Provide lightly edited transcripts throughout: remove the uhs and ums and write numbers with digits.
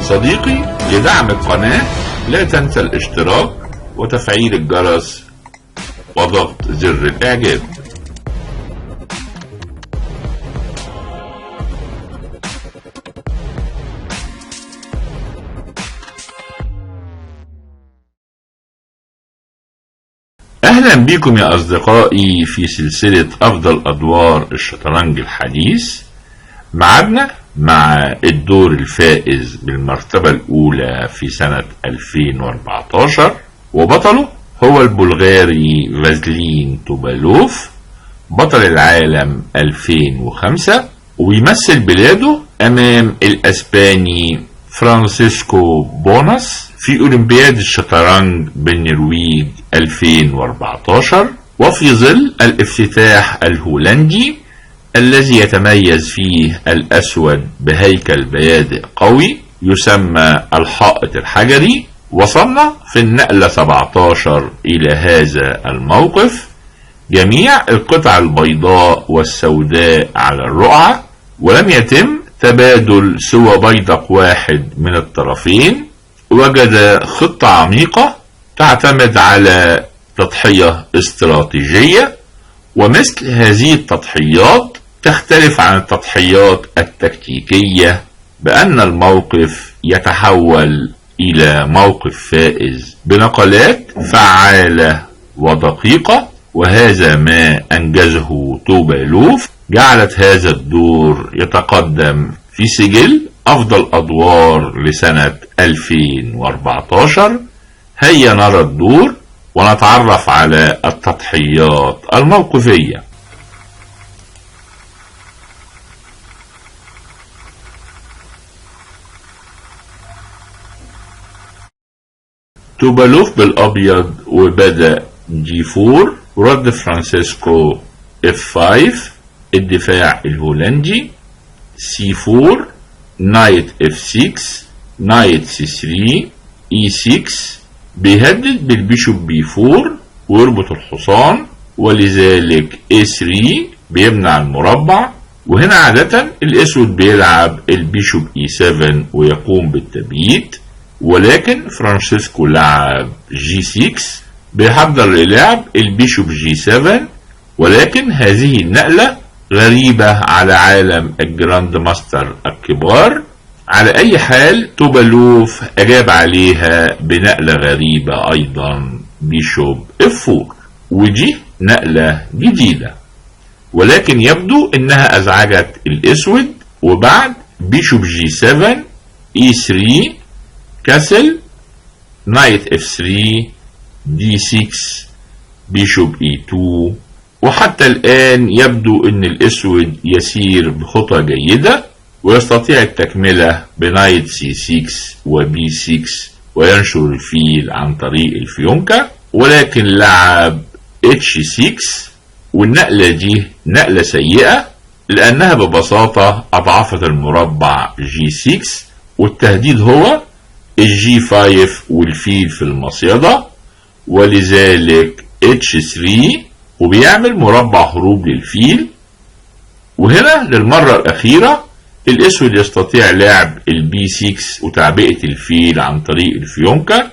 صديقي، لدعم القناة لا تنسى الاشتراك وتفعيل الجرس وضغط زر الإعجاب. أهلا بكم يا أصدقائي في سلسلة أفضل أدوار الشطرنج الحديث. معادنا مع الدور الفائز بالمرتبة الأولى في سنة 2014، وبطله هو البلغاري فازلين توبالوف بطل العالم 2005، ويمثل بلاده أمام الأسباني فرانسيسكو بوناس في أولمبياد الشطرنج بالنرويج 2014، وفي ظل الافتتاح الهولندي الذي يتميز فيه الأسود بهيكل بيادق قوي يسمى الحائط الحجري. وصلنا في النقلة 17 إلى هذا الموقف، جميع القطع البيضاء والسوداء على الرقعة، ولم يتم تبادل سوى بيدق واحد من الطرفين. وجد خطة عميقة تعتمد على تضحية استراتيجية، ومثل هذه التضحيات تختلف عن التضحيات التكتيكية بأن الموقف يتحول إلى موقف فائز بنقلات فعالة ودقيقة، وهذا ما أنجزه توبالوف. جعلت هذا الدور يتقدم في سجل أفضل أدوار لسنة 2014. هيا نرى الدور ونتعرف على التضحيات الموقفية. توبالوف بالأبيض وبدأ G4، ورد فرانسيسكو F5، الدفاع الهولندي C4، نايت F6، نايت C3، E6، بيهدد بالبيشوب B4 ويربط الحصان، ولذلك A3 بيمنع المربع. وهنا عادة الأسود بيلعب البيشوب E7 ويقوم بالتبييت، ولكن فرانسيسكو لعب G6 بيحضر للعب البيشوب G7. ولكن هذه النقلة غريبة على عالم الجراند ماستر الكبار. على أي حال توبالوف أجاب عليها بنقلة غريبة أيضا، بيشوب F4، ودي نقلة جديدة، ولكن يبدو أنها أزعجت الأسود. وبعد بيشوب G7، E3، كاسل، نايت F3، D6، بيشوب E2. وحتى الآن يبدو أن الأسود يسير بخطى جيدة ويستطيع التكملة بنايت C6 وB6 وينشر الفيل عن طريق الفيونكة، ولكن لعب H6، والنقلة دي نقلة سيئة لأنها ببساطة أضعفت المربع G6، والتهديد هو الG5 والفيل في المصيدة، ولذلك H3 وبيعمل مربع هروب للفيل. وهنا للمرة الأخيرة الأسود يستطيع لعب الB6 وتعبئة الفيل عن طريق الفيونكة،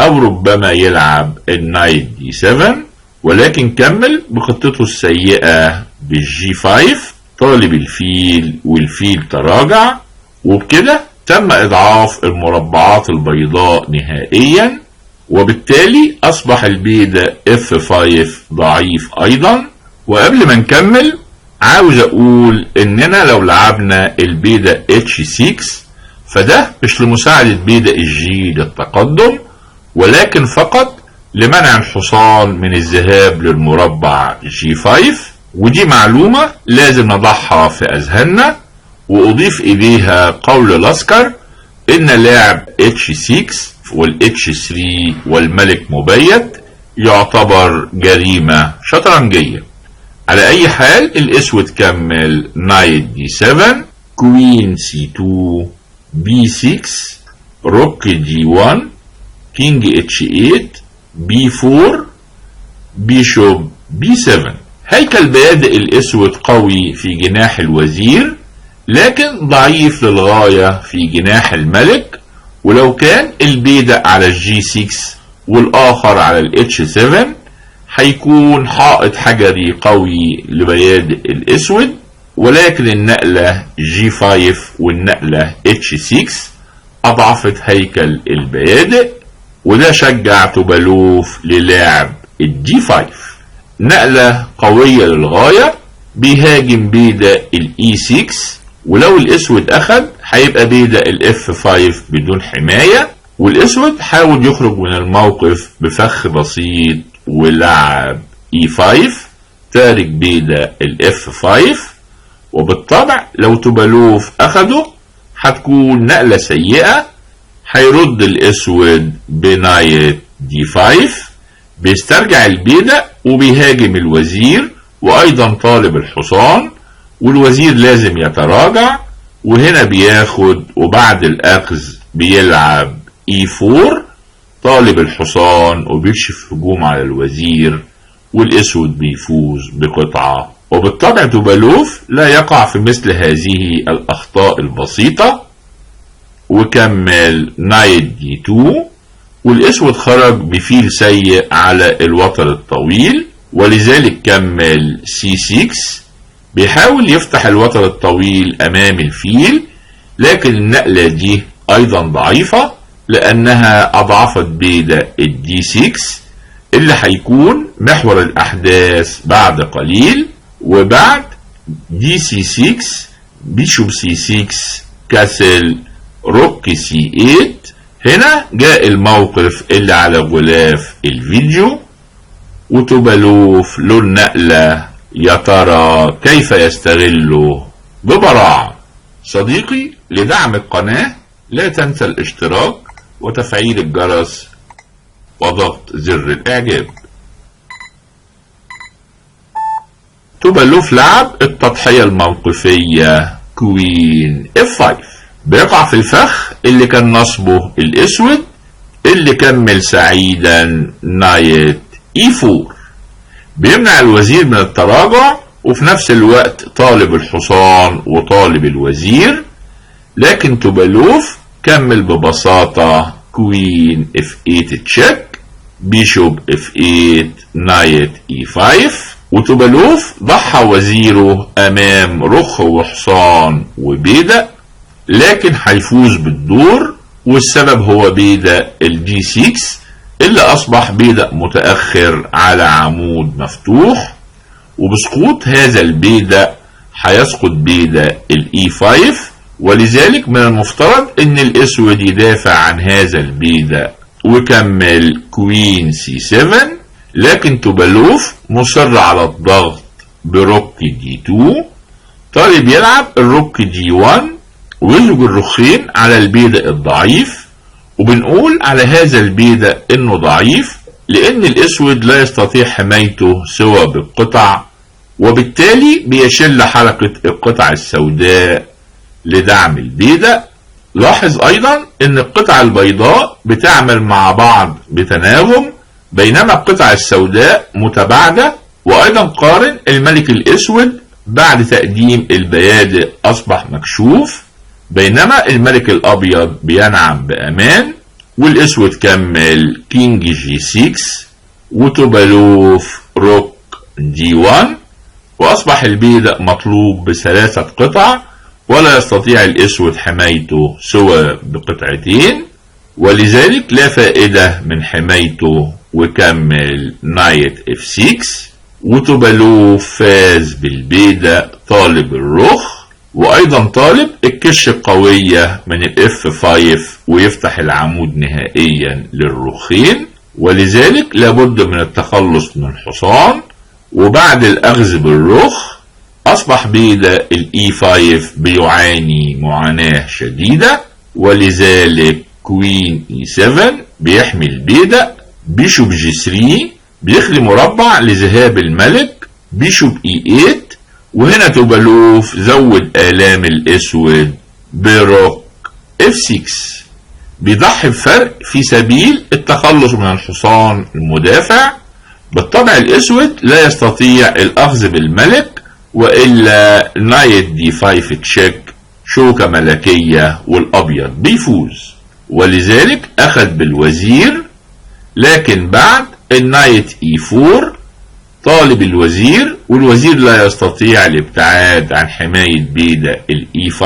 أو ربما يلعب النايت D7، ولكن كمل بخطته السيئة بالG5 طالب الفيل، والفيل تراجع، وبكده تم إضعاف المربعات البيضاء نهائيا، وبالتالي أصبح البيدق F5 ضعيف أيضا. وقبل ما نكمل عاوز أقول إننا لو لعبنا البيدق H6 فده مش لمساعدة بيدق الجي للتقدم، ولكن فقط لمنع الحصان من الذهاب للمربع G5. ودي معلومة لازم نضعها في أذهاننا، وأضيف إليها قول لاسكر إن لعب H6 والH3 والملك مبيت يعتبر جريمة شطرنجية. على أي حال الأسود كمل نايت D7، كوين C2، B6، روك D1، كينج H8، B4، بيشوب B7. هيكل بيادق الأسود قوي في جناح الوزير، لكن ضعيف للغاية في جناح الملك، ولو كان البيدق على الجي 6 والاخر على الاتش 7 هيكون حائط حجري قوي لبيادق الاسود، ولكن النقلة جي 5 والنقلة اتش 6 اضعفت هيكل البيادق، وده شجع توبالوف للعب الدي 5. نقلة قوية للغاية، بيهاجم بيدق الاي 6، ولو الاسود اخد هيبقى بيدق الاف 5 بدون حماية، والاسود حاول يخرج من الموقف بفخ بسيط ولعب اي 5 تارك بيدق الاف 5. وبالطبع لو توبالوف اخده هتكون نقلة سيئة، هيرد الاسود بنايت دي 5، بيسترجع البيدق وبيهاجم الوزير وايضا طالب الحصان، والوزير لازم يتراجع، وهنا بياخد، وبعد الاخذ بيلعب اي 4 طالب الحصان وبيكشف هجوم على الوزير، والاسود بيفوز بقطعة. وبالطبع توبالوف لا يقع في مثل هذه الاخطاء البسيطة، وكمل نايت دي 2، والاسود خرج بفيل سيء على الوتر الطويل، ولذلك كمل سي 6. بيحاول يفتح الوتر الطويل امام الفيل، لكن النقلة دي ايضا ضعيفة لانها اضعفت بيدق الدي 6 اللي هيكون محور الاحداث بعد قليل. وبعد دي سي 6 بيشوب سي 6 كاسل روك سي 8. هنا جاء الموقف اللي على غلاف الفيديو، وتوبالوف له النقلة، يا ترى كيف يستغله ببراعة. صديقي، لدعم القناة لا تنسى الاشتراك وتفعيل الجرس وضغط زر الاعجاب. توبالوف لعب التضحية الموقفية كوين اف 5، بيقع في الفخ اللي كان نصبه الاسود اللي كمل سعيدا نايت اي 4، بيمنع الوزير من التراجع وفي نفس الوقت طالب الحصان وطالب الوزير، لكن توبالوف كمل ببساطة كوين اف 8 تشيك، بيشوب اف 8 نايت اي 5، وتوبالوف ضحى وزيره امام رخ وحصان وبيدق، لكن هيفوز بالدور، والسبب هو بيدق الدي 6 اللي اصبح بيدق متأخر على عمود مفتوح، وبسقوط هذا البيدق هيسقط بيدق الاي 5، ولذلك من المفترض ان الاسود يدافع عن هذا البيدق وكمل كوين سي 7، لكن توبالوف مصر على الضغط بروك دي 2، طالب يلعب الروك دي 1 ويزوج الرخين على البيدق الضعيف، وبنقول على هذا البيدق انه ضعيف لان الاسود لا يستطيع حمايته سوى بالقطع، وبالتالي بيشل حركة القطع السوداء لدعم البيدق. لاحظ ايضا ان القطع البيضاء بتعمل مع بعض بتناغم بينما القطع السوداء متباعدة، وايضا قارن الملك الاسود بعد تقديم البيادق اصبح مكشوف، بينما الملك الابيض بينعم بامان، والاسود كمل كينج جي 6 وتوبالوف روك دي 1، واصبح البيدق مطلوب ب3 قطع ولا يستطيع الاسود حمايته سوى بقطعتين، ولذلك لا فائدة من حمايته، وكمل نايت اف 6، وتوبالوف فاز بالبيدق طالب الرخ، وايضا طالب الكش القوية من الاف 5 ويفتح العمود نهائيا للرخين، ولذلك لابد من التخلص من الحصان، وبعد الاخذ بالرخ اصبح بيدق الاي 5 بيعاني معاناة شديدة، ولذلك كوين اي 7 بيحمي البيدق، بيشوب جي 3 بيخلي مربع لذهاب الملك، بيشوب اي 8، وهنا توبالوف زود آلام الاسود بروك اف 6، بيضحي بفرق في سبيل التخلص من الحصان المدافع. بالطبع الاسود لا يستطيع الاخذ بالملك، والا نايت دي 5 تشيك شوكة ملكية والابيض بيفوز. ولذلك أخذ بالوزير، لكن بعد النايت E4 طالب الوزير، والوزير لا يستطيع الابتعاد عن حماية بيدق E5،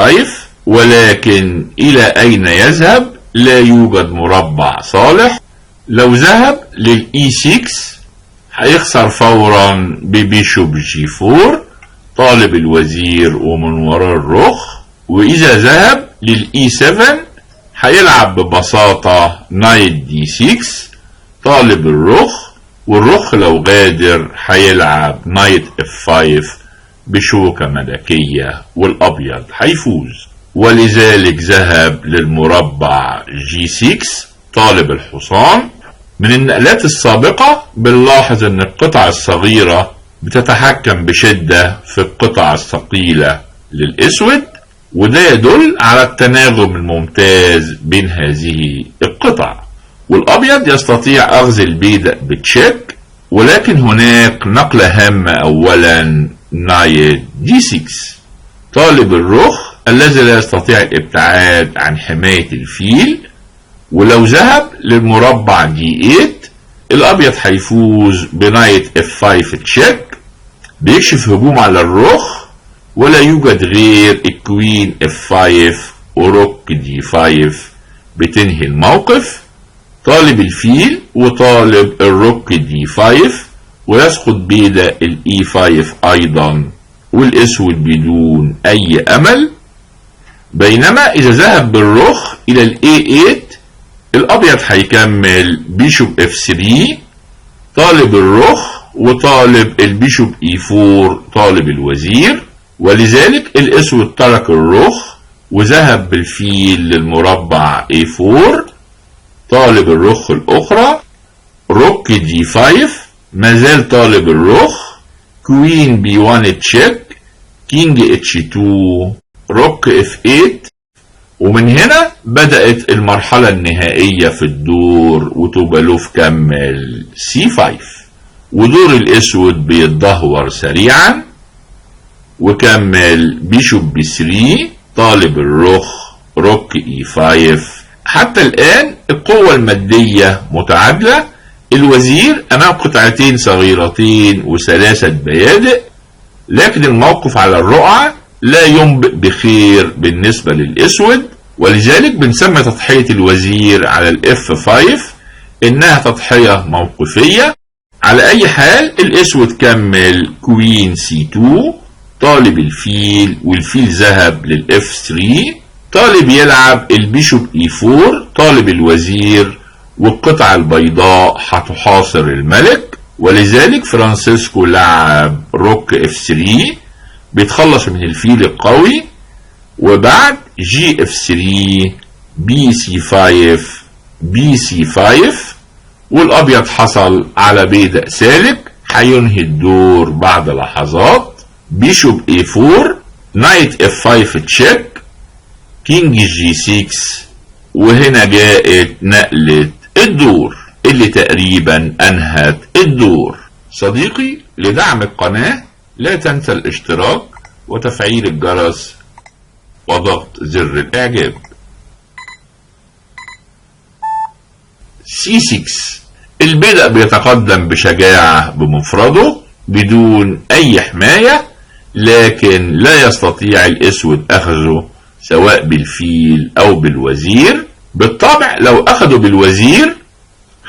ولكن إلى أين يذهب؟ لا يوجد مربع صالح. لو ذهب للE6 هيخسر فورا ببيشوب G4 طالب الوزير ومن وراء الرخ، وإذا ذهب للE7 هيلعب ببساطة نايت D6 طالب الرخ، والرخ لو غادر هيلعب نايت F5 بشوكة ملكية والأبيض هيفوز، ولذلك ذهب للمربع G6 طالب الحصان. من النقلات السابقة بنلاحظ ان القطع الصغيرة بتتحكم بشدة في القطع الثقيلة للأسود، وده يدل على التناغم الممتاز بين هذه القطع. والأبيض يستطيع أخذ البيدق بتشيك، ولكن هناك نقلة هامة. أولا نايت D6 طالب الرخ الذي لا يستطيع الابتعاد عن حماية الفيل، ولو ذهب للمربع D8 الأبيض هيفوز بنايت F5 تشيك، بيكشف هجوم على الرخ، ولا يوجد غير الكوين F5 وروك D5 بتنهي الموقف. طالب الفيل وطالب الروك D5 ويسقط بيدق الE5 أيضا، والأسود بدون أي أمل. بينما إذا ذهب بالرخ إلى الA8 الأبيض هيكمل بيشوب F3 طالب الرخ وطالب البيشوب E4 طالب الوزير، ولذلك الأسود ترك الرخ وذهب بالفيل للمربع A4 طالب الرخ الأخرى. روك D5 مازال طالب الرخ، كوين B1 تشيك، كينج H2، روك F8. ومن هنا بدأت المرحلة النهائية في الدور، وتوبالوف كمل C5، ودور الأسود بيتدهور سريعا وكمل بيشوب B3 طالب الرخ روك E5. حتى الآن القوة المادية متعادلة، الوزير أمام قطعتين صغيرتين وثلاثة بيادق، لكن الموقف على الرقعة لا ينبئ بخير بالنسبة للأسود، ولذلك بنسمي تضحية الوزير على الF5 إنها تضحية موقفية. على أي حال الأسود كمل كوين C2 طالب الفيل، والفيل ذهب للF3 طالب يلعب البيشوب E4 طالب الوزير، والقطعة البيضاء هتحاصر الملك، ولذلك فرانسيسكو لعب روك F3 بيتخلص من الفيل القوي، وبعد GF3 BC5 BC5 والأبيض حصل على بيدق سالك هينهي الدور بعد لحظات. بيشوب A4 نايت F5 تشيك، كينج G6، وهنا جاءت نقلة الدور اللي تقريبا أنهت الدور. صديقي، لدعم القناة لا تنسى الاشتراك وتفعيل الجرس وضغط زر الإعجاب. C6 البيدق بيتقدم بشجاعة بمفرده بدون أي حماية، لكن لا يستطيع الأسود أخذه سواء بالفيل أو بالوزير. بالطبع لو أخذوا بالوزير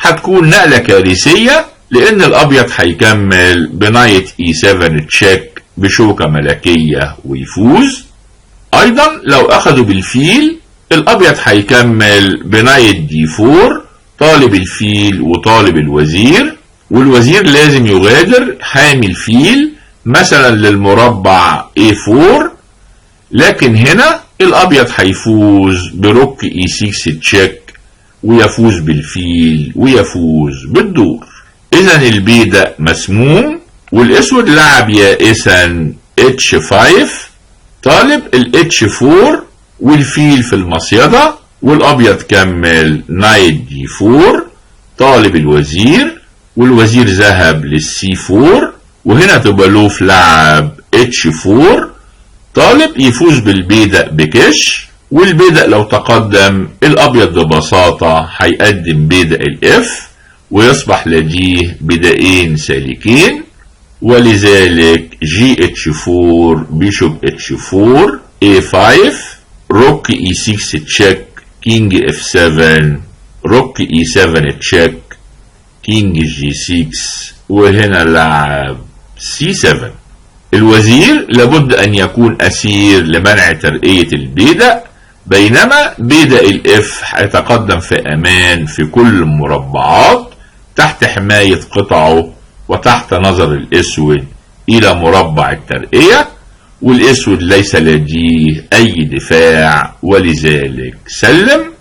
هتكون نقلة كارثية، لأن الأبيض هيكمل بنايت E7 تشيك بشوكة ملكية ويفوز. أيضا لو أخذوا بالفيل الأبيض هيكمل بنايت D4 طالب الفيل وطالب الوزير، والوزير لازم يغادر حامي الفيل مثلا للمربع A4، لكن هنا الأبيض هيفوز بروك E6 تشيك ويفوز بالفيل ويفوز بالدور. إذا البيدق مسموم، والأسود لعب يائسا H5 طالب ال H4 والفيل في المصيدة، والأبيض كمل نايت D4 طالب الوزير، والوزير ذهب للC4، وهنا توبالوف لعب H4 طالب يفوز بالبيدق بكش، والبدء لو تقدم الأبيض ببساطة هيقدم بدء الإف ويصبح لديه بدائين سالكين، ولذلك جي اتش 4 بيشوب اتش 4 A5 روك E6 تشيك كينج F7 روك E7 تشيك كينج G6 وهنا لعب C7. الوزير لابد أن يكون أسير لمنع ترقية البيدق، بينما بيدق الإف هيتقدم في أمان في كل المربعات تحت حماية قطعه وتحت نظر الأسود إلى مربع الترقية، والأسود ليس لديه أي دفاع ولذلك سلم.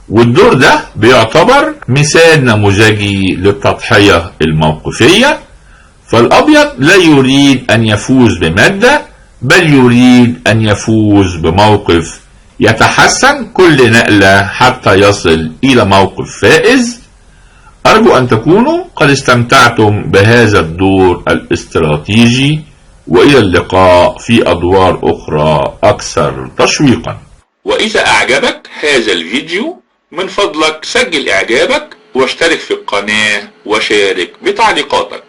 والدور ده بيعتبر مثال نموذجي للتضحية الموقفية، فالأبيض لا يريد أن يفوز بمادة بل يريد أن يفوز بموقف يتحسن كل نقلة حتى يصل إلى موقف فائز. أرجو أن تكونوا قد استمتعتم بهذا الدور الاستراتيجي، وإلى اللقاء في أدوار أخرى أكثر تشويقا. وإذا أعجبك هذا الفيديو من فضلك سجل إعجابك واشترك في القناة وشارك بتعليقاتك.